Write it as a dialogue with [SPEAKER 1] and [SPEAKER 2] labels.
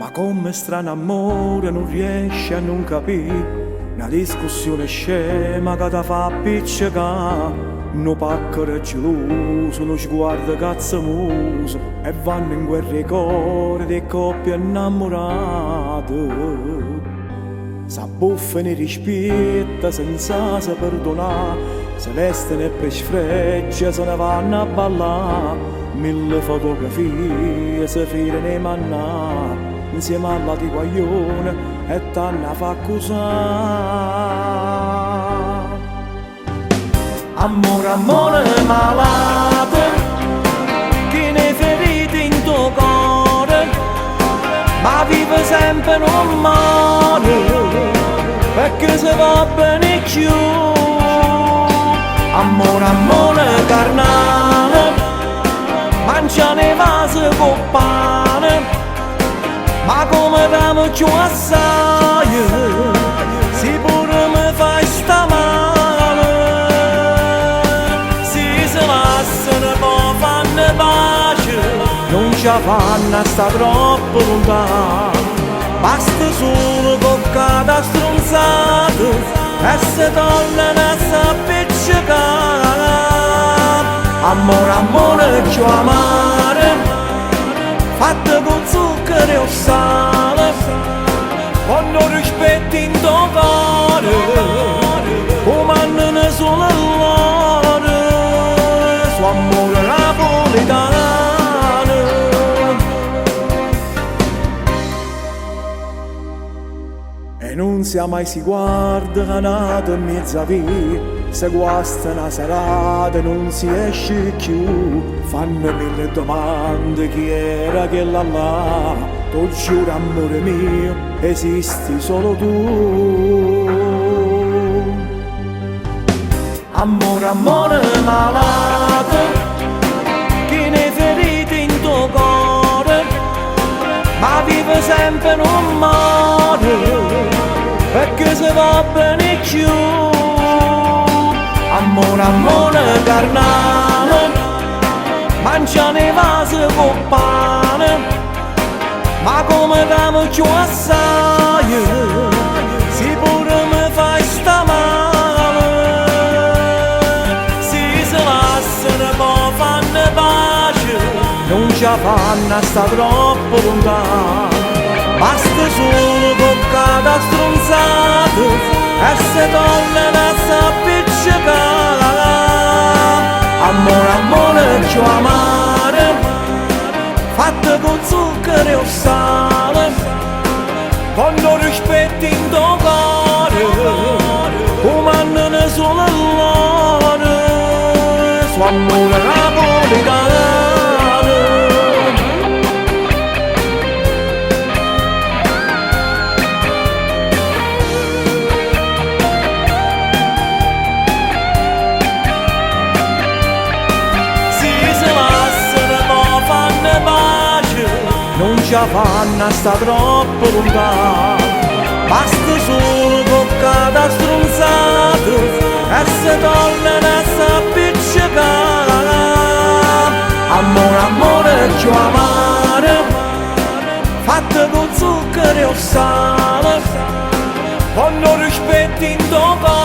[SPEAKER 1] Ma come strano amore non riesce a non capire. Una discussione scema che ti fa appiccicare. No pacco geloso, uno sguardo cazzamuso. E vanno in guerra i cuori di coppie innamorate. S'abbuffano e rispetta senza se perdonare. Se vestono e per sfreccia se ne vanno a ballare. Mille fotografie si firano e mannà insieme alla di guaglione e t'hanno fa accusare. Amore, amore malato, che ne ferite in tuo cuore, ma vive sempre non muore, perché se va bene più. Amore, amore carnale, mangia ne vase con pane, ma come damo più assai, si pure mi fai sta male. Si lasciano poi fanno pace, non ci fanno a sta troppo lontano. Basta solo toccata stronzata e si tornano a s'appiccicare. Amore, amore più amare, fatta con zucchero e sale, quando rispetti in tuo cuore, comandano solo l'ore, su amore napoletano. E non sia mai si guarda nato in mezzo a via. Se guasta una serata non si esce più. Fanno mille domande chi era quella là. T'ho giuro amore mio, esisti solo tu. Amore, amore malato, che ne ferite in tuo cuore, ma vive sempre non muore, perché se va bene più. Amore, amore carnale, mangia ne vase con pane, ma come damo più assai, si pure mi fai sta male. Si lasciano poi fanno pace, non ci fanno a sta troppo lontano. Basta solo toccata stronzata e si tornano a s'appiccicare. Amore, amore più amare, fatta con zucchero e sale, quando rispetti in tuo cuore, comandano solo l'ore, su amore napoletano. Non ci fanno a sta troppo lontano. Basta solo toccata stronzata e si tornano a s'appiccicare. Amore, amore più amare, fatta con zucchero e sale, quando rispetti in tuo cuore,